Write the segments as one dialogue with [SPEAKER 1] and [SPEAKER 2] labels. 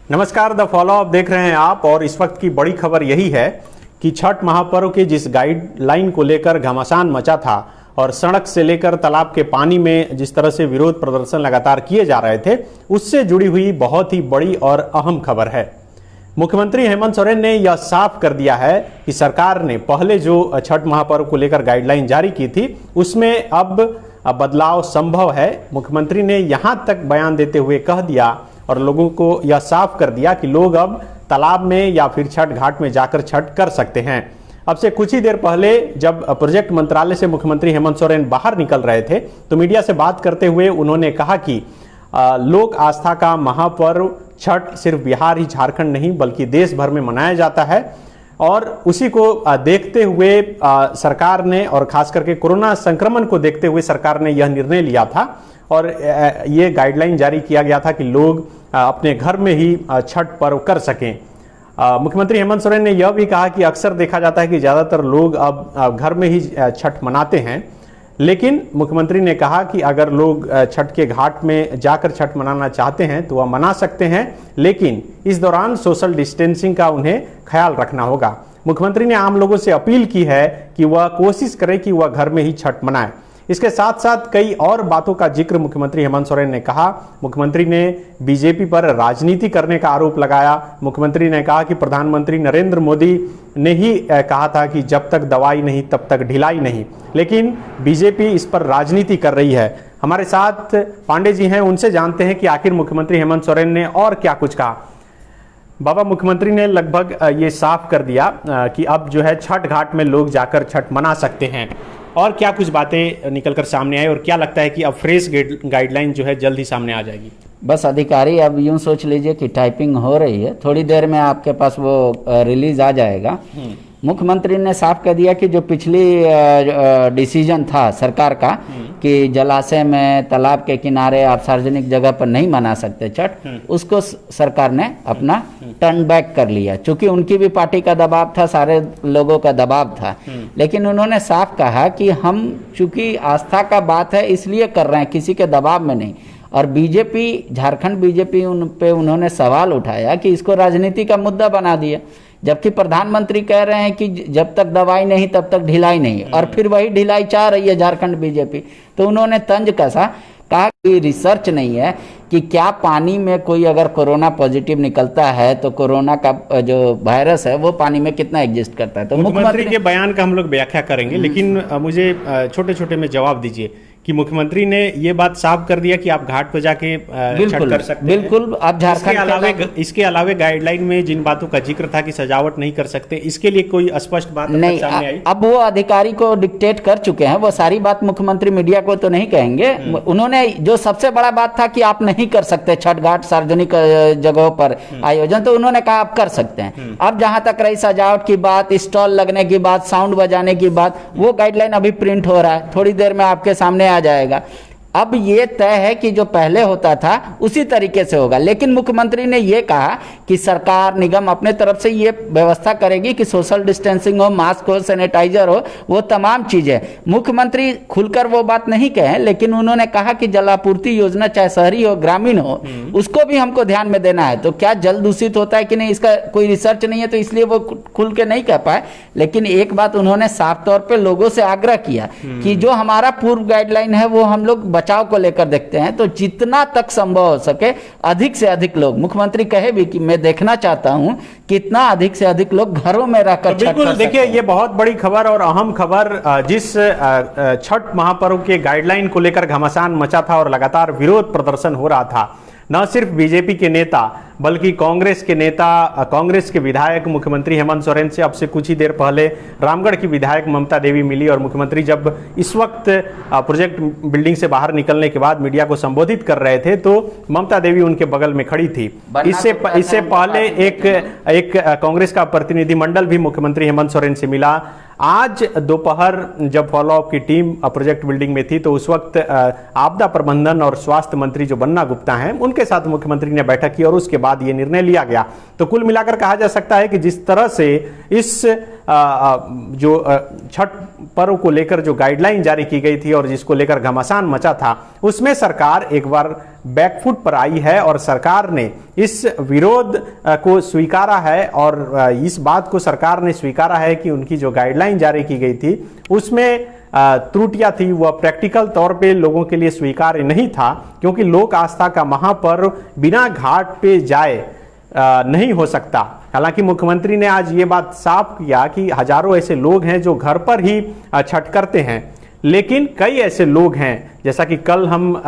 [SPEAKER 1] नमस्कार, the follow up देख रहे हैं आप। और इस वक्त की बड़ी खबर यही है कि छठ महापर्व के जिस गाइडलाइन को लेकर घमासान मचा था और सड़क से लेकर तालाब के पानी में जिस तरह से विरोध प्रदर्शन लगातार किए जा रहे थे, उससे जुड़ी हुई बहुत ही बड़ी और अहम खबर है। मुख्यमंत्री हेमंत सोरेन ने यह साफ कर दिया है कि सरकार ने पहले जो छठ महापर्व को लेकर गाइडलाइन जारी की थी उसमें अब बदलाव संभव है। मुख्यमंत्री ने यहां तक बयान देते हुए कह दिया और लोगों को यह साफ कर दिया कि लोग अब तालाब में या फिर छठ घाट में जाकर छठ कर सकते हैं। अब से कुछ ही देर पहले जब प्रोजेक्ट मंत्रालय से मुख्यमंत्री हेमंत सोरेन बाहर निकल रहे थे तो मीडिया से बात करते हुए उन्होंने कहा कि लोक आस्था का महापर्व छठ सिर्फ बिहार ही झारखंड नहीं बल्कि देश भर में मनाया जाता है और उसी को देखते हुए सरकार ने और खास करके कोरोना संक्रमण को देखते हुए सरकार ने यह निर्णय लिया था और ये गाइडलाइन जारी किया गया था कि लोग अपने घर में ही छठ पर्व कर सकें। मुख्यमंत्री हेमंत सोरेन ने यह भी कहा कि अक्सर देखा जाता है कि ज़्यादातर लोग अब घर में ही छठ मनाते हैं, लेकिन मुख्यमंत्री ने कहा कि अगर लोग छठ के घाट में जाकर छठ मनाना चाहते हैं तो वह मना सकते हैं, लेकिन इस दौरान सोशल डिस्टेंसिंग का उन्हें ख्याल रखना होगा। मुख्यमंत्री ने आम लोगों से अपील की है कि वह कोशिश करें कि वह घर में ही छठ मनाएं। इसके साथ साथ कई और बातों का जिक्र मुख्यमंत्री हेमंत सोरेन ने कहा। मुख्यमंत्री ने बीजेपी पर राजनीति करने का आरोप लगाया। मुख्यमंत्री ने कहा कि प्रधानमंत्री नरेंद्र मोदी ने ही कहा था कि जब तक दवाई नहीं तब तक ढिलाई नहीं, लेकिन बीजेपी इस पर राजनीति कर रही है। हमारे साथ पांडे जी हैं, उनसे जानते हैं कि आखिर मुख्यमंत्री हेमंत सोरेन ने और क्या कुछ कहा। बाबा, मुख्यमंत्री ने लगभग ये साफ कर दिया कि अब जो है छठ घाट में लोग जाकर छठ मना सकते हैं, और क्या कुछ बातें निकलकर सामने आई और क्या लगता है कि अब फ्रेश गाइडलाइन जो है जल्द ही सामने आ जाएगी?
[SPEAKER 2] बस अधिकारी अब यूं सोच लीजिए कि टाइपिंग हो रही है, थोड़ी देर में आपके पास वो रिलीज आ जाएगा। मुख्यमंत्री ने साफ कर दिया कि जो पिछली डिसीजन था सरकार का कि जलाशय में, तालाब के किनारे आप सार्वजनिक जगह पर नहीं मना सकते छठ, उसको सरकार ने अपना टर्न बैक कर लिया। चूंकि उनकी भी पार्टी का दबाव था, सारे लोगों का दबाव था, लेकिन उन्होंने साफ कहा कि हम चूंकि आस्था का बात है इसलिए कर रहे हैं, किसी के दबाव में नहीं। और बीजेपी, झारखंड बीजेपी उन पे उन्होंने सवाल उठाया कि इसको राजनीति का मुद्दा बना दिया, जबकि प्रधानमंत्री कह रहे हैं कि जब तक दवाई नहीं तब तक ढिलाई नहीं, और फिर वही ढिलाई चाह रही है झारखंड बीजेपी। तो उन्होंने तंज कसा, कहा कि रिसर्च नहीं है कि क्या पानी में कोई अगर कोरोना पॉजिटिव निकलता है तो कोरोना का जो वायरस है वो पानी में कितना एग्जिस्ट करता है। तो
[SPEAKER 1] मुख्यमंत्री के बयान का हम लोग व्याख्या करेंगे, लेकिन मुझे छोटे छोटे में जवाब दीजिए कि मुख्यमंत्री ने ये बात साफ कर दिया कि आप घाट पर जाके छठ कर सकते हैं।
[SPEAKER 2] बिल्कुल। आप झारखंड
[SPEAKER 1] इसके अलावे गाइडलाइन में जिन बातों का जिक्र था कि सजावट नहीं कर सकते, इसके लिए कोई स्पष्ट बात नहीं सामने आई?
[SPEAKER 2] अब वो अधिकारी को डिक्टेट कर चुके हैं, वो सारी बात मुख्यमंत्री मीडिया को तो नहीं कहेंगे। उन्होंने जो सबसे बड़ा बात था कि आप नहीं कर सकते छठ घाट सार्वजनिक जगहों पर आयोजन, तो उन्होंने कहा आप कर सकते हैं। अब जहां तक रही सजावट की बात, स्टॉल लगने की बात, साउंड बजाने की बात, वो गाइडलाइन अभी प्रिंट हो रहा है, थोड़ी देर में आपके सामने आ जाएगा। अब ये तय है कि जो पहले होता था उसी तरीके से होगा, लेकिन मुख्यमंत्री ने ये कहा कि सरकार, निगम अपने तरफ से ये व्यवस्था करेगी कि सोशल डिस्टेंसिंग हो, मास्क हो, सैनिटाइजर हो, वो तमाम चीजें। मुख्यमंत्री खुलकर वो बात नहीं कहे, लेकिन उन्होंने कहा कि जलापूर्ति योजना चाहे शहरी हो ग्रामीण हो, उसको भी हमको ध्यान में देना है। तो क्या जल दूषित होता है कि नहीं, इसका कोई रिसर्च नहीं है, तो इसलिए वो खुल के नहीं कह पाए। लेकिन एक बात उन्होंने साफ तौर पर लोगों से आग्रह किया कि जो हमारा पूर्व गाइडलाइन है वो हम लोग बचाव को लेकर देखते हैं, तो जितना तक संभव हो सके अधिक से अधिक लोग, मुख्यमंत्री कहे भी कि मैं देखना चाहता हूं कितना अधिक से अधिक लोग घरों में रहकर छठ कर सकते हैं।
[SPEAKER 1] देखिए, ये बहुत बड़ी खबर और अहम खबर, जिस छठ महापर्व के गाइडलाइन को लेकर घमासान मचा था और लगातार विरोध प्रदर्शन हो रहा था, न सिर्फ बीजेपी के नेता बल्कि कांग्रेस के नेता, कांग्रेस के विधायक मुख्यमंत्री हेमंत सोरेन से अब से कुछ ही देर पहले रामगढ़ की विधायक ममता देवी मिली और मुख्यमंत्री जब इस वक्त प्रोजेक्ट बिल्डिंग से बाहर निकलने के बाद मीडिया को संबोधित कर रहे थे तो ममता देवी उनके बगल में खड़ी थी। इससे पहले एक कांग्रेस का प्रतिनिधिमंडल भी मुख्यमंत्री हेमंत सोरेन से मिला। आज दोपहर जब फॉलोअप की टीम प्रोजेक्ट बिल्डिंग में थी तो उस वक्त आपदा प्रबंधन और स्वास्थ्य मंत्री जो बन्ना गुप्ता हैं उनके साथ मुख्यमंत्री ने बैठक की और उसके बाद ये निर्णय लिया गया। तो कुल मिलाकर कहा जा सकता है कि जिस तरह से इस जो छठ पर्व को लेकर जो गाइडलाइन जारी की गई थी और जिसको लेकर घमासान मचा था, उसमें सरकार एक बार बैकफुट पर आई है और सरकार ने इस विरोध को स्वीकारा है और इस बात को सरकार ने स्वीकारा है कि उनकी जो गाइडलाइन जारी की गई थी उसमें त्रुटियां थी, वह प्रैक्टिकल तौर पे लोगों के लिए स्वीकार्य नहीं था, क्योंकि लोक आस्था का महापर्व बिना घाट पे जाए नहीं हो सकता। हालांकि मुख्यमंत्री ने आज ये बात साफ किया कि हजारों ऐसे लोग हैं जो घर पर ही छठ करते हैं, लेकिन कई ऐसे लोग हैं, जैसा कि कल हम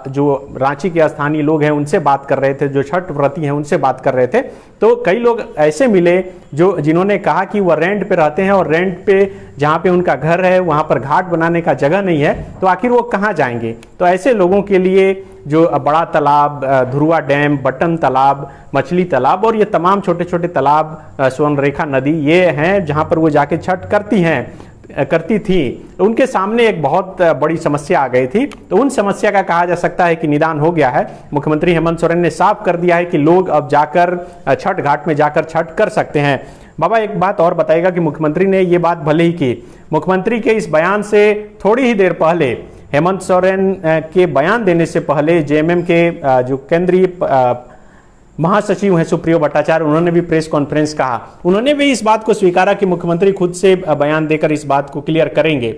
[SPEAKER 1] जो रांची के स्थानीय लोग हैं उनसे बात कर रहे थे, जो छठ व्रती हैं उनसे बात कर रहे थे, तो कई लोग ऐसे मिले जिन्होंने कहा कि वह रेंट पे रहते हैं और रेंट पे जहाँ पे उनका घर है वहाँ पर घाट बनाने का जगह नहीं है, तो आखिर वो कहाँ जाएंगे। तो ऐसे लोगों के लिए जो बड़ा तालाब, धुरुआ डैम, बटन तालाब, मछली तालाब और ये तमाम छोटे छोटे तालाब, स्वर्णरेखा नदी, ये हैं जहाँ पर वो जाके छठ करती थी, उनके सामने एक बहुत बड़ी समस्या आ गई थी। तो उन समस्या का कहा जा सकता है कि निदान हो गया है। मुख्यमंत्री हेमंत सोरेन ने साफ कर दिया है कि लोग अब जाकर छठ घाट में जाकर छठ कर सकते हैं। बाबा, एक बात और बताइएगा कि मुख्यमंत्री ने ये बात भले ही की, मुख्यमंत्री के इस बयान से थोड़ी ही देर पहले, हेमंत सोरेन के बयान देने से पहले, जेएमएम के जो केंद्रीय महासचिव हैं सुप्रियो भट्टाचार्य, उन्होंने भी प्रेस कॉन्फ्रेंस कहा, उन्होंने भी इस बात को स्वीकारा कि मुख्यमंत्री खुद से बयान देकर इस बात को क्लियर करेंगे।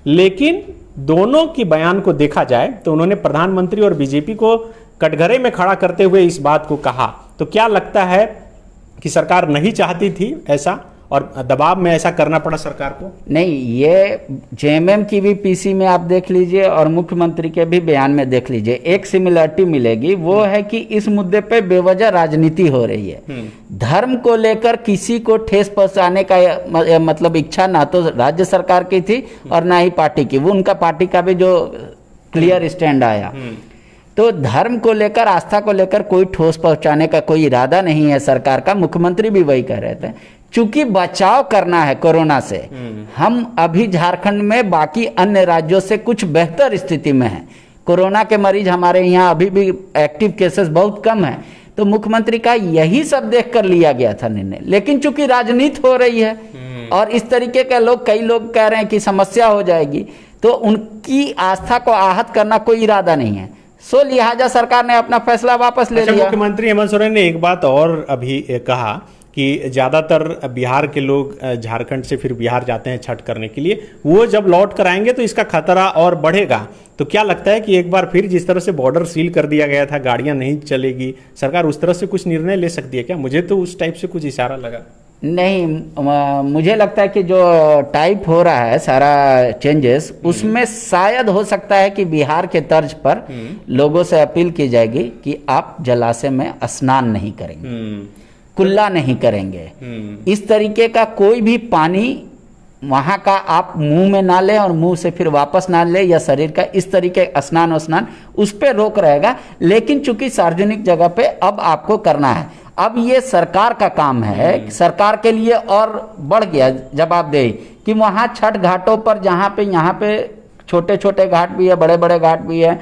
[SPEAKER 1] लेकिन दोनों की बयान को देखा जाए तो उन्होंने प्रधानमंत्री और बीजेपी को कटघरे में खड़ा करते हुए इस बात को कहा। तो क्या लगता है कि सरकार नहीं चाहती थी ऐसा और दबाव में ऐसा करना पड़ा सरकार को?
[SPEAKER 2] नहीं, ये जेएमएम की भी पीसी में आप देख लीजिए और मुख्यमंत्री के भी बयान में देख लीजिए, एक सिमिलरिटी मिलेगी, वो है कि इस मुद्दे पे बेवजह राजनीति हो रही है। धर्म को लेकर किसी को ठेस पहुंचाने का मतलब इच्छा ना तो राज्य सरकार की थी और ना ही पार्टी की, वो उनका पार्टी का भी जो क्लियर स्टैंड आया। तो धर्म को लेकर, आस्था को लेकर कोई ठोस पहुंचाने का कोई इरादा नहीं है सरकार का। मुख्यमंत्री भी वही कह रहे थे। चूंकि बचाव करना है कोरोना से, हम अभी झारखंड में बाकी अन्य राज्यों से कुछ बेहतर स्थिति में हैं। कोरोना के मरीज हमारे यहाँ अभी भी एक्टिव केसेस बहुत कम हैं। तो मुख्यमंत्री का यही सब देखकर लिया गया था निर्णय। लेकिन चूंकि राजनीति हो रही है और इस तरीके के लोग, कई लोग कह रहे हैं कि समस्या हो जाएगी, तो उनकी आस्था को आहत करना कोई इरादा नहीं है। सो लिहाजा सरकार ने अपना फैसला वापस ले लिया।
[SPEAKER 1] मुख्यमंत्री हेमंत सोरेन ने एक बात और अभी कहा कि ज्यादातर बिहार के लोग झारखंड से फिर बिहार जाते हैं छठ करने के लिए, वो जब लौट कर आएंगे तो इसका खतरा और बढ़ेगा। तो क्या लगता है कि एक बार फिर जिस तरह से बॉर्डर सील कर दिया गया था, गाड़ियां नहीं चलेगी, सरकार उस तरह से कुछ निर्णय ले सकती है क्या? मुझे तो उस टाइप से कुछ इशारा लगा।
[SPEAKER 2] नहीं, मुझे लगता है कि जो टाइप हो रहा है सारा चेंजेस, उसमें शायद हो सकता है कि बिहार के तर्ज पर लोगों से अपील की जाएगी कि आप जलाशय में स्नान नहीं करेंगे, कुल्ला नहीं करेंगे, इस तरीके का कोई भी पानी वहां का आप मुंह में ना लें और मुंह से फिर वापस ना लें, या शरीर का इस तरीके स्नान उस पर रोक रहेगा। लेकिन चूंकि सार्वजनिक जगह पे अब आपको करना है, अब ये सरकार का काम है, सरकार के लिए और बढ़ गया जवाबदेही कि वहां छठ घाटों पर, जहां पे यहाँ पे छोटे छोटे घाट भी है, बड़े बड़े घाट भी है,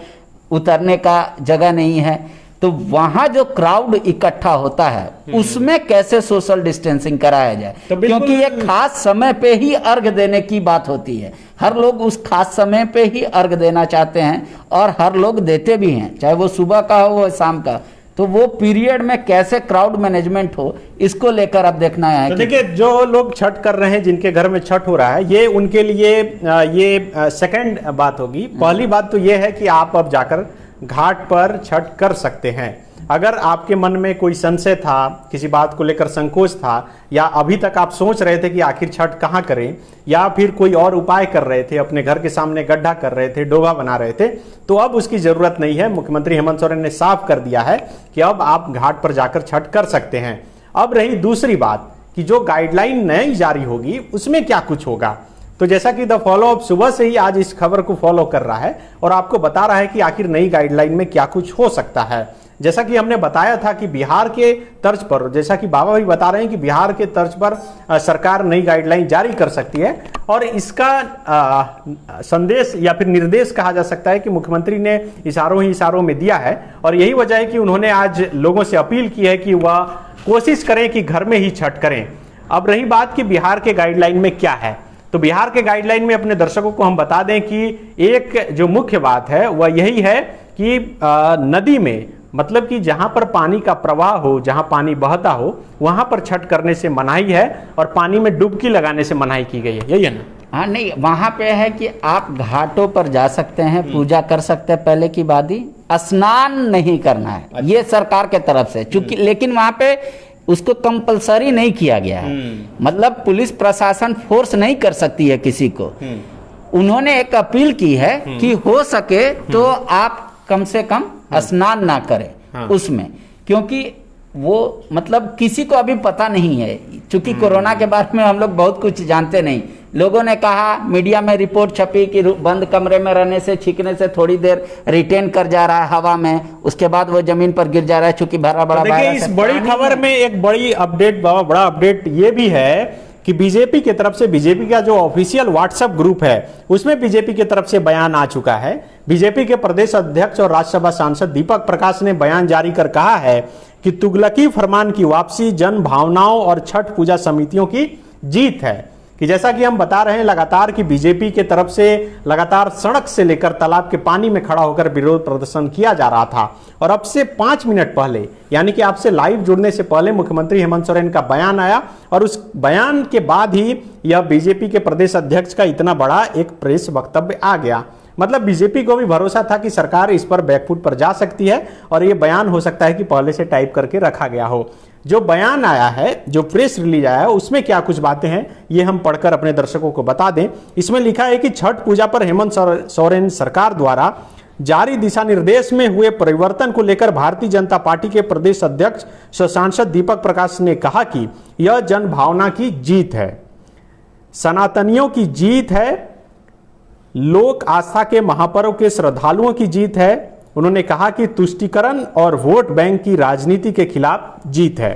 [SPEAKER 2] उतरने का जगह नहीं है, तो वहां जो क्राउड इकट्ठा होता है उसमें कैसे सोशल डिस्टेंसिंग कराया जाए। क्योंकि ये खास समय पे ही अर्घ देने की बात होती है, हर लोग उस खास समय पे ही अर्घ देना चाहते हैं और हर लोग देते भी हैं, चाहे वो सुबह का हो वो शाम का। तो वो पीरियड में कैसे क्राउड मैनेजमेंट हो, इसको लेकर अब देखना है।
[SPEAKER 1] तो देखिए, जो लोग छठ कर रहे हैं, जिनके घर में छठ हो रहा है, ये उनके लिए ये सेकंड बात होगी। पहली बात तो ये है कि आप अब जाकर घाट पर छठ कर सकते हैं। अगर आपके मन में कोई संशय था, किसी बात को लेकर संकोच था, या अभी तक आप सोच रहे थे कि आखिर छठ कहाँ करें, या फिर कोई और उपाय कर रहे थे, अपने घर के सामने गड्ढा कर रहे थे, डोगा बना रहे थे, तो अब उसकी जरूरत नहीं है। मुख्यमंत्री हेमंत सोरेन ने साफ कर दिया है कि अब आप घाट पर जाकर छठ कर सकते हैं। अब रही दूसरी बात कि जो गाइडलाइन नई जारी होगी उसमें क्या कुछ होगा। तो जैसा कि द फॉलो अप सुबह से ही आज इस खबर को फॉलो कर रहा है और आपको बता रहा है कि आखिर नई गाइडलाइन में क्या कुछ हो सकता है। जैसा कि हमने बताया था कि बिहार के तर्ज पर, जैसा कि बाबा भी बता रहे हैं कि बिहार के तर्ज पर सरकार नई गाइडलाइन जारी कर सकती है, और इसका संदेश या फिर निर्देश कहा जा सकता है कि मुख्यमंत्री ने इशारों ही इशारों में दिया है। और यही वजह है कि उन्होंने आज लोगों से अपील की है कि वह कोशिश करें कि घर में ही छठ करें। अब रही बात कि बिहार के गाइडलाइन में क्या है, तो बिहार के गाइडलाइन में अपने दर्शकों को हम बता दें कि एक जो मुख्य बात है वह यही है कि नदी में, मतलब कि जहां पर पानी का प्रवाह हो, जहां पानी बहता हो, वहां पर छठ करने से मनाही है और पानी में डुबकी लगाने से मनाही की गई है, यही है ना?
[SPEAKER 2] हाँ, नहीं, वहां पे है कि आप घाटों पर जा सकते हैं, पूजा कर सकते हैं, पहले की बात ही, स्नान नहीं करना है। अच्छा। ये सरकार के तरफ से, चूंकि लेकिन वहां पे उसको कंपलसरी नहीं किया गया है, मतलब पुलिस प्रशासन फोर्स नहीं कर सकती है किसी को। उन्होंने एक अपील की है कि हो सके तो आप कम से कम स्नान ना करें। हाँ। उसमें, क्योंकि वो मतलब किसी को अभी पता नहीं है, चूंकि कोरोना के बारे में हम लोग बहुत कुछ जानते नहीं। लोगों ने कहा, मीडिया में रिपोर्ट छपी कि बंद कमरे में रहने से, छींकने से थोड़ी देर रिटेन कर जा रहा है हवा में, उसके बाद वो जमीन पर गिर जा रहा है, चूंकि बड़ा
[SPEAKER 1] देखिए इस बड़ी खबर में एक बड़ी अपडेट, बड़ा अपडेट ये भी है कि बीजेपी की तरफ से, बीजेपी का जो ऑफिशियल व्हाट्सएप ग्रुप है उसमें बीजेपी की तरफ से बयान आ चुका है। बीजेपी के प्रदेश अध्यक्ष और राज्यसभा सांसद दीपक प्रकाश ने बयान जारी कर कहा है कि तुगलकी फरमान की वापसी जन भावनाओं और छठ पूजा समितियों की जीत है। कि जैसा कि हम बता रहे हैं लगातार कि बीजेपी के तरफ से लगातार सड़क से लेकर तालाब के पानी में खड़ा होकर विरोध प्रदर्शन किया जा रहा था, और अब से 5 मिनट पहले, यानी कि आपसे लाइव जुड़ने से पहले मुख्यमंत्री हेमंत सोरेन का बयान आया, और उस बयान के बाद ही यह बीजेपी के प्रदेश अध्यक्ष का इतना बड़ा एक प्रेस वक्तव्य आ गया। मतलब बीजेपी को भी भरोसा था कि सरकार इस पर बैकफुट पर जा सकती है, और यह बयान हो सकता है कि पहले से टाइप करके रखा गया हो। जो बयान आया है, जो प्रेस रिलीज आया है, उसमें क्या कुछ बातें हैं ये हम पढ़कर अपने दर्शकों को बता दें। इसमें लिखा है कि छठ पूजा पर हेमंत सोरेन सरकार द्वारा जारी दिशा निर्देश में हुए परिवर्तन को लेकर भारतीय जनता पार्टी के प्रदेश अध्यक्ष सांसद दीपक प्रकाश ने कहा कि यह जन भावना की जीत है, सनातनियों की जीत है, लोक आस्था के महापर्व के श्रद्धालुओं की जीत है। उन्होंने कहा कि तुष्टीकरण और वोट बैंक की राजनीति के खिलाफ जीत है,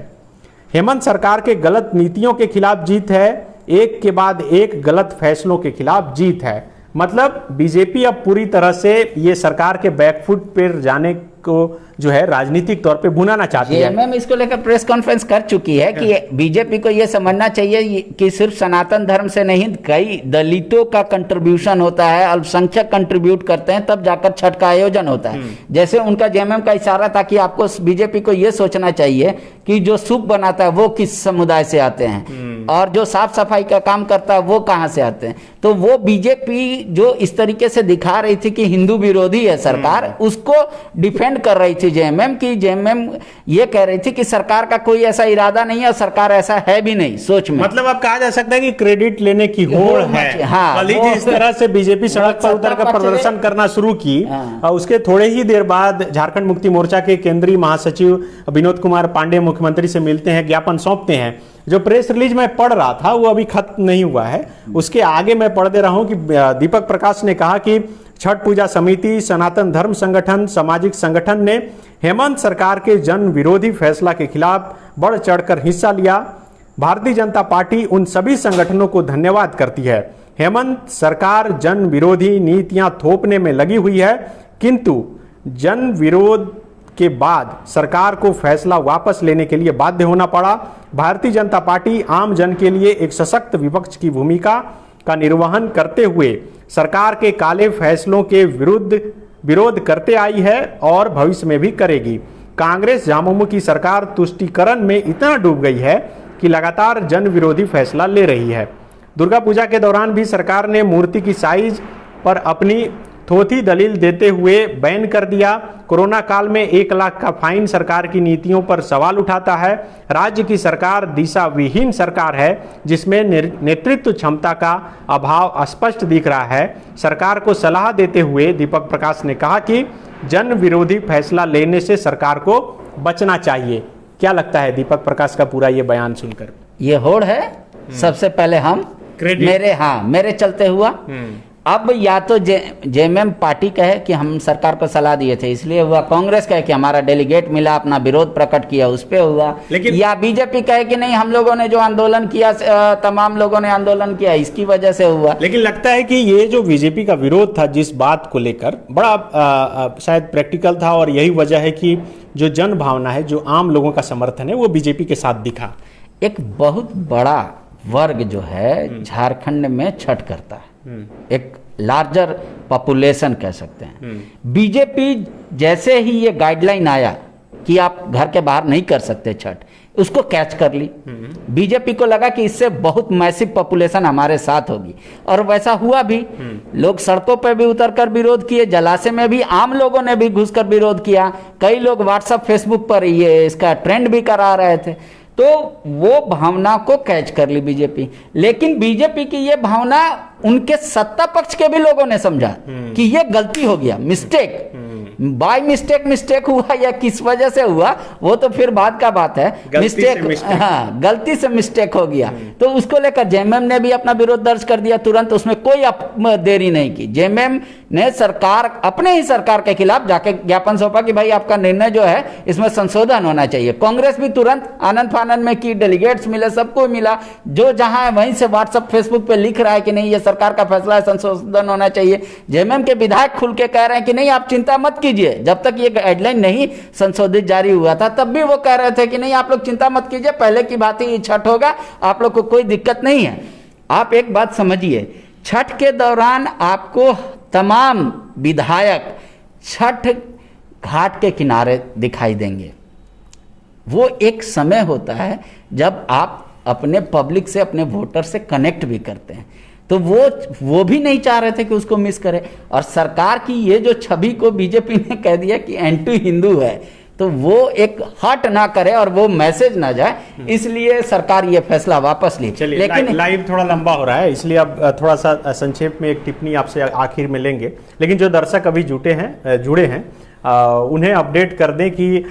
[SPEAKER 1] हेमंत सरकार के गलत नीतियों के खिलाफ जीत है, एक के बाद एक गलत फैसलों के खिलाफ जीत है। मतलब बीजेपी अब पूरी तरह से ये सरकार के बैकफुट पर जाने को जो है राजनीतिक तौर पे भुनाना चाहती है।
[SPEAKER 2] जेएमएम इसको लेकर प्रेस कॉन्फ्रेंस कर चुकी है कि बीजेपी को यह समझना चाहिए कि सिर्फ सनातन धर्म से नहीं, कई दलितों का कंट्रीब्यूशन होता है, अल्पसंख्यक कंट्रीब्यूट करते हैं, तब जाकर छठ का आयोजन होता है। जैसे उनका जेएमएम का इशारा था कि आपको बीजेपी को यह सोचना चाहिए कि जो सूप बनाता है वो किस समुदाय से आते हैं, और जो साफ सफाई का काम करता है वो कहां से आते हैं। तो वो बीजेपी जो इस तरीके से दिखा रही थी कि हिंदू विरोधी है सरकार, उसको डिफेंड कर रही थी जेएमएम की। जेएमएम ये कह रही थी कि सरकार का कोई ऐसा इरादा नहीं है, और सरकार ऐसा है भी नहीं सोच में।
[SPEAKER 1] मतलब अब कहा जा सकता है कि क्रेडिट लेने की होड़ है।
[SPEAKER 2] हाँ,
[SPEAKER 1] जिस तरह से बीजेपी सड़क पर उतरकर प्रदर्शन करना शुरू की, उसके थोड़े ही देर बाद झारखंड मुक्ति मोर्चा के केंद्रीय महासचिव विनोद कुमार पांडे मुख्यमंत्री से मिलते हैं, ज्ञापन सौंपते हैं। जो प्रेस रिलीज में पढ़ रहा था वो अभी खत्म नहीं हुआ है, उसके आगे मैं पढ़ दे रहा हूं कि दीपक प्रकाश ने कहा कि छठ पूजा समिति, सनातन धर्म संगठन, सामाजिक संगठन ने हेमंत सरकार के जन विरोधी फैसला के खिलाफ बढ़ चढ़कर हिस्सा लिया। भारतीय जनता पार्टी उन सभी संगठनों को धन्यवाद करती है। हेमंत सरकार जन विरोधी नीतियां थोपने में लगी हुई है, किंतु जन विरोध के बाद सरकार को फैसला वापस लेने के लिए बाध्य होना पड़ा। भारतीय जनता पार्टी आम जन के लिए एक सशक्त विपक्ष की भूमिका का निर्वहन करते हुए सरकार के काले फैसलों के विरोध करते आई है और भविष्य में भी करेगी। कांग्रेस झामुमो की सरकार तुष्टीकरण में इतना डूब गई है कि लगातार जन विरोधी फैसला ले रही है। दुर्गा पूजा के दौरान भी सरकार ने मूर्ति की साइज पर अपनी थोथी दलील देते हुए बैन कर दिया। कोरोना काल में 1 लाख का फाइन सरकार की नीतियों पर सवाल उठाता है। राज्य की सरकार दिशा विहीन सरकार है, जिसमें नेतृत्व क्षमता का अभाव स्पष्ट दिख रहा है। सरकार को सलाह देते हुए दीपक प्रकाश ने कहा कि जन विरोधी फैसला लेने से सरकार को बचना चाहिए। क्या लगता है दीपक प्रकाश का पूरा ये बयान सुनकर?
[SPEAKER 2] ये होड़ है। सबसे पहले हम मेरे चलते हुआ। अब या तो जेएमएम पार्टी कहे कि हम सरकार को सलाह दिए थे इसलिए हुआ, कांग्रेस कहे कि हमारा डेलीगेट मिला, अपना विरोध प्रकट किया उस पे हुआ, लेकिन या बीजेपी कहे कि नहीं हम लोगों ने जो आंदोलन किया, तमाम लोगों ने आंदोलन किया, इसकी वजह से हुआ।
[SPEAKER 1] लेकिन लगता है कि ये जो बीजेपी का विरोध था जिस बात को लेकर, बड़ा शायद प्रैक्टिकल था, और यही वजह है कि जो जन भावना है, जो आम लोगों का समर्थन है, वो बीजेपी के साथ दिखा।
[SPEAKER 2] एक बहुत बड़ा वर्ग जो है झारखंड में छठ करता है, एक लार्जर पॉपुलेशन कह सकते हैं। बीजेपी जैसे ही ये गाइडलाइन आया कि आप घर के बाहर नहीं कर सकते छठ, उसको कैच कर ली। बीजेपी को लगा कि इससे बहुत मैसिव पॉपुलेशन हमारे साथ होगी, और वैसा हुआ भी। लोग सड़कों पर भी उतरकर विरोध किए, जलाशय में भी आम लोगों ने भी घुसकर विरोध किया। कई लोग व्हाट्सएप फेसबुक पर ये इसका ट्रेंड भी करा रहे थे। तो वो भावना को कैच कर ली बीजेपी। लेकिन बीजेपी की ये भावना उनके सत्ता पक्ष के भी लोगों ने समझा कि ये गलती हो गया, मिस्टेक, बाय मिस्टेक हुआ या किस वजह से हुआ वो तो फिर बाद का बात है। हाँ, गलती से मिस्टेक हो गया। तो उसको लेकर जेएमएम ने भी अपना विरोध दर्ज कर दिया तुरंत, उसमें कोई देरी नहीं की। जेएमएम ने सरकार, अपने ही सरकार के खिलाफ जाके ज्ञापन सौंपा कि भाई आपका निर्णय जो है इसमें संशोधन होना चाहिए। कांग्रेस भी तुरंत आनंद फानंद में की, डेलीगेट्स मिले, सबको मिला, जो जहां है वहीं से व्हाट्सएप फेसबुक पे लिख रहा है कि नहीं ये सरकार का फैसला है, संशोधन होना चाहिए। जेएमएम के विधायक खुल के कह रहे हैं कि नहीं आप चिंता मत कीजिए, जब तक ये गाइडलाइन नहीं संशोधित जारी हुआ था तब भी वो कह रहे थे कि नहीं आप लोग चिंता मत कीजिए, पहले की बात ही छठ होगा, आप लोग को कोई दिक्कत नहीं है। आप एक बात समझिए, छठ के दौरान आपको तमाम विधायक छठ घाट के किनारे दिखाई देंगे। वो एक समय होता है जब आप अपने पब्लिक से, अपने वोटर से कनेक्ट भी करते हैं, तो वो भी नहीं चाह रहे थे कि उसको मिस करे। और सरकार की ये जो छवि को बीजेपी ने कह दिया कि एंटी हिंदू है, तो वो एक हट ना करे और वो मैसेज ना जाए, इसलिए सरकार ये फैसला वापस ली।
[SPEAKER 1] लेकिन लाइव थोड़ा लंबा हो रहा है, इसलिए अब थोड़ा सा संक्षेप में एक टिप्पणी आपसे आखिर में लेंगे। लेकिन जो दर्शक अभी जुड़े हैं उन्हें अपडेट कर दें कि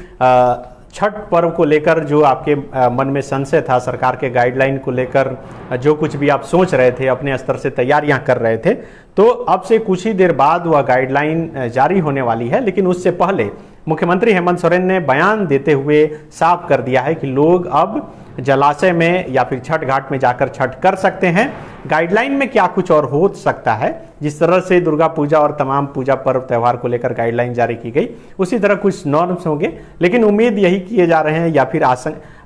[SPEAKER 1] छठ पर्व को लेकर जो आपके मन में संशय था, सरकार के गाइडलाइन को लेकर जो कुछ भी आप सोच रहे थे, अपने स्तर से तैयारियां कर रहे थे, तो अब से कुछ ही देर बाद वह गाइडलाइन जारी होने वाली है। लेकिन उससे पहले मुख्यमंत्री हेमंत सोरेन ने बयान देते हुए साफ कर दिया है कि लोग अब जलाशय में या फिर छठ घाट में जाकर छठ कर सकते हैं। गाइडलाइन में क्या कुछ और हो सकता है, जिस तरह से दुर्गा पूजा और तमाम पूजा पर्व त्यौहार को लेकर गाइडलाइन जारी की गई, उसी तरह कुछ नॉर्म्स होंगे। लेकिन उम्मीद यही किए जा रहे हैं, या फिर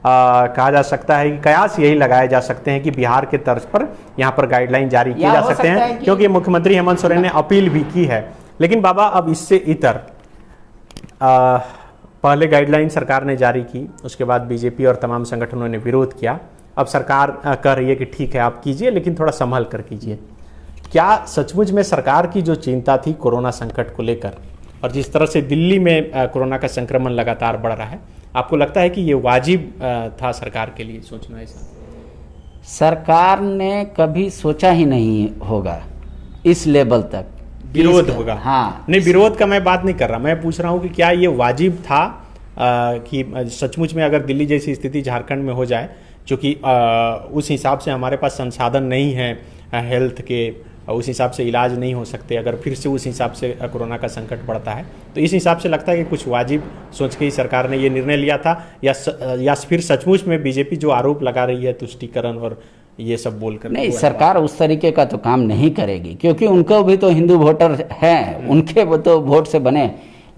[SPEAKER 1] कहा जा सकता है कि कयास यही लगाए जा सकते हैं कि बिहार के तर्ज पर यहाँ पर गाइडलाइन जारी किए जा सकते हैं, क्योंकि मुख्यमंत्री हेमंत सोरेन ने अपील भी की है। लेकिन बाबा, अब इससे इतर पहले गाइडलाइन सरकार ने जारी की, उसके बाद बीजेपी और तमाम संगठनों ने विरोध किया। अब सरकार कह रही है कि ठीक है आप कीजिए, लेकिन थोड़ा संभल कर कीजिए। क्या सचमुच में सरकार की जो चिंता थी कोरोना संकट को लेकर, और जिस तरह से दिल्ली में कोरोना का संक्रमण लगातार बढ़ रहा है, आपको लगता है कि ये वाजिब था सरकार के लिए सोचना ऐसा?
[SPEAKER 2] सरकार ने कभी सोचा ही नहीं होगा इस लेवल तक
[SPEAKER 1] विरोध होगा।
[SPEAKER 2] हाँ,
[SPEAKER 1] नहीं, विरोध का मैं बात नहीं कर रहा, मैं पूछ रहा हूँ कि क्या ये वाजिब था कि सचमुच में अगर दिल्ली जैसी स्थिति झारखंड में हो जाए, क्योंकि उस हिसाब से हमारे पास संसाधन नहीं है हेल्थ के, उस हिसाब से इलाज नहीं हो सकते, अगर फिर से उस हिसाब से कोरोना का संकट बढ़ता है, तो इस हिसाब से लगता है कि कुछ वाजिब सोच के ही सरकार ने ये निर्णय लिया था, या फिर सचमुच में बीजेपी जो आरोप लगा रही है तुष्टीकरण और ये सब बोलकर?
[SPEAKER 2] नहीं, सरकार उस तरीके का तो काम नहीं करेगी, क्योंकि उनको भी तो हिंदू वोटर हैं, उनके वो तो वोट से बने।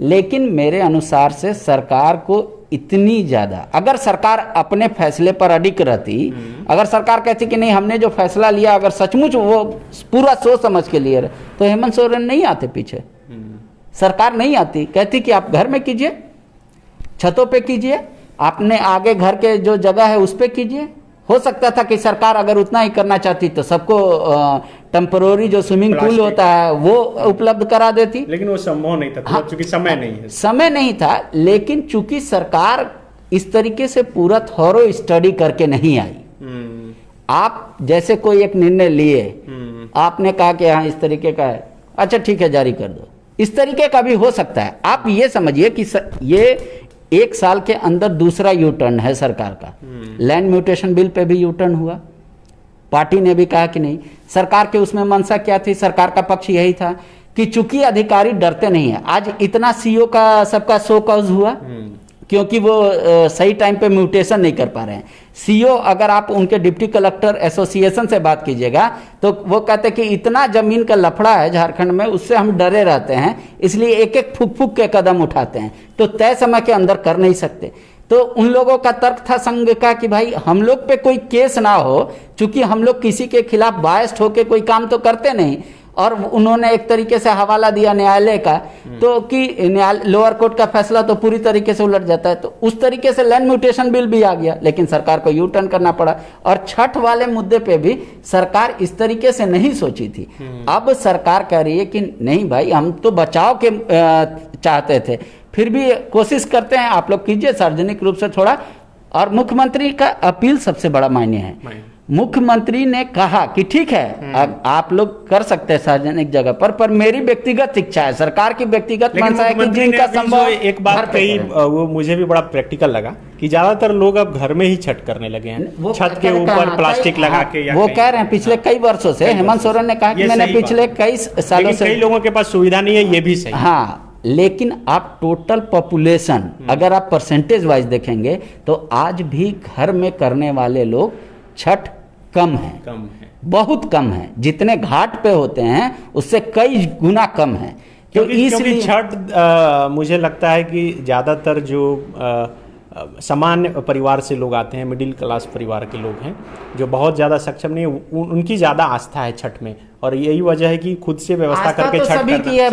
[SPEAKER 2] लेकिन मेरे अनुसार से सरकार को इतनी ज्यादा, अगर सरकार अपने फैसले पर अडिग रहती, अगर सरकार कहती कि नहीं हमने जो फैसला लिया अगर सचमुच वो पूरा सोच समझ के लिए, तो हेमंत सोरेन नहीं आते पीछे, सरकार नहीं आती, कहती कि आप घर में कीजिए, छतों पे कीजिए, आपने आगे घर के जो जगह है उस पे कीजिए। हो सकता था कि सरकार अगर उतना ही करना चाहती तो सबको टेम्पररी जो स्विमिंग पूल होता है वो उपलब्ध करा देती,
[SPEAKER 1] लेकिन वो संभव नहीं था। हाँ, चूंकि समय नहीं है,
[SPEAKER 2] समय नहीं था। लेकिन चूंकि सरकार इस तरीके से पूरा थॉरो स्टडी करके नहीं आई, आप जैसे कोई एक निर्णय लिए, आपने कहा कि हाँ इस तरीके का है, अच्छा ठीक है जारी कर दो, इस तरीके का भी हो सकता है। आप ये समझिए कि ये एक साल के अंदर दूसरा यू टर्न है सरकार का। लैंड म्यूटेशन बिल पे भी यू टर्न हुआ, पार्टी ने भी कहा कि नहीं। सरकार के उसमें मंशा क्या थी, सरकार का पक्ष यही था कि चूंकि अधिकारी डरते नहीं है, आज इतना सीओ का सबका शो कॉज हुआ क्योंकि वो सही टाइम पे म्यूटेशन नहीं कर पा रहे हैं। सीओ अगर आप उनके डिप्टी कलेक्टर एसोसिएशन से बात कीजिएगा तो वो कहते हैं कि इतना जमीन का लफड़ा है झारखंड में, उससे हम डरे रहते हैं, इसलिए एक एक फूक फूक के कदम उठाते हैं, तो तय समय के अंदर कर नहीं सकते। तो उन लोगों का तर्क था संघ का कि भाई हम लोग पे कोई केस ना हो, चूंकि हम लोग किसी के खिलाफ बायस्ड होके कोई काम तो करते नहीं। और उन्होंने एक तरीके से हवाला दिया न्यायालय का, तो कि न्यायालय लोअर कोर्ट का फैसला तो पूरी तरीके से उलट जाता है। तो उस तरीके से लैंड म्यूटेशन बिल भी आ गया, लेकिन सरकार को यू टर्न करना पड़ा। और छठ वाले मुद्दे पे भी सरकार इस तरीके से नहीं सोची थी। अब सरकार कह रही है कि नहीं भाई, हम तो बचाव के चाहते थे, फिर भी कोशिश करते हैं, आप लोग कीजिए सार्वजनिक रूप से थोड़ा। और मुख्यमंत्री का अपील सबसे बड़ा मायने है। मुख्यमंत्री ने कहा कि ठीक है आप लोग कर सकते हैं सार्वजनिक जगह पर मेरी व्यक्तिगत इच्छा है, सरकार की व्यक्तिगत मंशा है कि जिनका संभव।
[SPEAKER 1] एक बात कही, वो मुझे भी बड़ा प्रैक्टिकल लगा कि ज्यादातर लोग अब घर में ही छठ करने लगे हैं, छत के ऊपर प्लास्टिक लगा के।
[SPEAKER 2] वो कह रहे हैं पिछले कई वर्षों से, हेमंत सोरेन ने कहा कि मैंने पिछले कई सालों से,
[SPEAKER 1] कई लोगों के पास सुविधा नहीं है, ये भी सही।
[SPEAKER 2] हाँ, लेकिन आप टोटल पॉपुलेशन अगर आप परसेंटेज वाइज देखेंगे तो आज भी घर में करने वाले लोग छठ कम है, बहुत कम है। जितने घाट पे होते हैं उससे कई गुना कम है। तो
[SPEAKER 1] क्योंकि छठ मुझे लगता है कि ज़्यादातर जो सामान्य परिवार से लोग आते हैं, मिडिल क्लास परिवार के लोग हैं, जो बहुत ज़्यादा सक्षम नहीं, उनकी ज़्यादा आस्था है छठ में। और यही वजह है कि खुद से व्यवस्था करके
[SPEAKER 2] तो
[SPEAKER 1] छठ
[SPEAKER 2] सभी की है,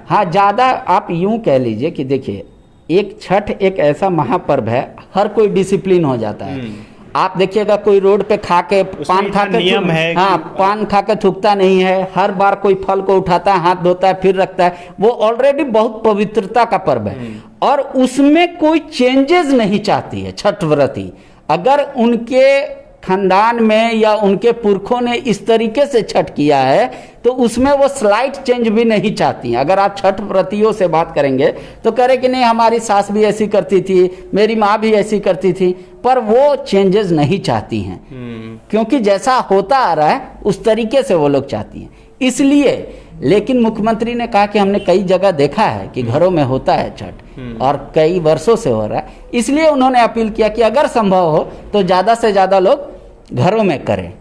[SPEAKER 2] हाँ ज़्यादा। आप यूं कह लीजिए कि देखिए, एक छठ एक ऐसा महापर्व है, हर कोई डिसिप्लिन हो जाता है। आप देखिएगा कोई रोड पे खा के पान खा के
[SPEAKER 1] नियम है,
[SPEAKER 2] हाँ, पान खा के थूकता नहीं है, हर बार कोई फल को उठाता है, हाथ धोता है, फिर रखता है। वो ऑलरेडी बहुत पवित्रता का पर्व है और उसमें कोई चेंजेस नहीं चाहती है छठ व्रती। अगर उनके खानदान में या उनके पुरखों ने इस तरीके से छठ किया है तो उसमें वो स्लाइट चेंज भी नहीं चाहती। अगर आप छठ व्रतियों से बात करेंगे तो कह रहे कि नहीं, हमारी सास भी ऐसी करती थी, मेरी माँ भी ऐसी करती थी, पर वो चेंजेस नहीं चाहती हैं क्योंकि जैसा होता आ रहा है उस तरीके से वो लोग चाहती हैं, इसलिए। लेकिन मुख्यमंत्री ने कहा कि हमने कई जगह देखा है कि घरों में होता है छठ और कई वर्षों से हो रहा है, इसलिए उन्होंने अपील किया कि अगर संभव हो तो ज़्यादा से ज़्यादा लोग घरों में करें।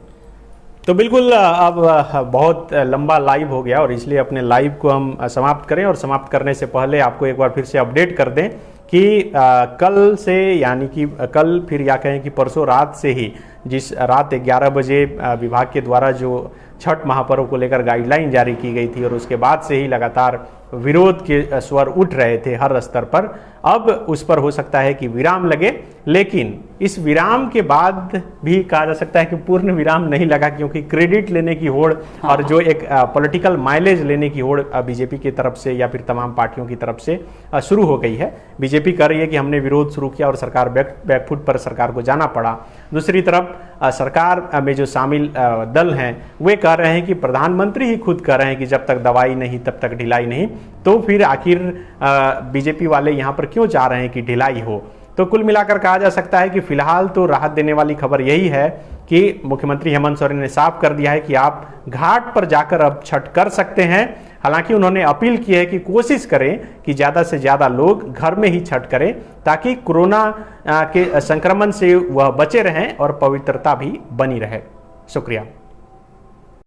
[SPEAKER 1] तो बिल्कुल, अब बहुत लंबा लाइव हो गया और इसलिए अपने लाइव को हम समाप्त करें। और समाप्त करने से पहले आपको एक बार फिर से अपडेट कर दें कि कल से, यानी कि कल फिर या कहें कि परसों रात से ही, जिस रात 11 बजे विभाग के द्वारा जो छठ महापर्व को लेकर गाइडलाइन जारी की गई थी और उसके बाद से ही लगातार विरोध के स्वर उठ रहे थे हर स्तर पर, अब उस पर हो सकता है कि विराम लगे। लेकिन इस विराम के बाद भी कहा जा सकता है कि पूर्ण विराम नहीं लगा, क्योंकि क्रेडिट लेने की होड़ और जो एक पॉलिटिकल माइलेज लेने की होड़ बीजेपी की तरफ से या फिर तमाम पार्टियों की तरफ से शुरू हो गई है। बीजेपी कह रही है कि हमने विरोध शुरू किया और सरकार बैकफुट पर सरकार को जाना पड़ा। दूसरी तरफ सरकार में जो शामिल दल हैं वे कह रहे हैं कि प्रधानमंत्री ही खुद कह रहे हैं कि जब तक दवाई नहीं तब तक ढिलाई नहीं, तो फिर आखिर बीजेपी वाले यहाँ पर क्यों चाह रहे हैं कि ढिलाई हो। तो कुल मिलाकर कहा जा सकता है कि फिलहाल तो राहत देने वाली खबर यही है कि मुख्यमंत्री हेमंत सोरेन ने साफ कर दिया है कि आप घाट पर जाकर अब छठ कर सकते हैं। हालांकि उन्होंने अपील की है कि कोशिश करें कि ज़्यादा से ज़्यादा लोग घर में ही छठ करें ताकि कोरोना के संक्रमण से वह बचे रहें और पवित्रता भी बनी रहे। शुक्रिया।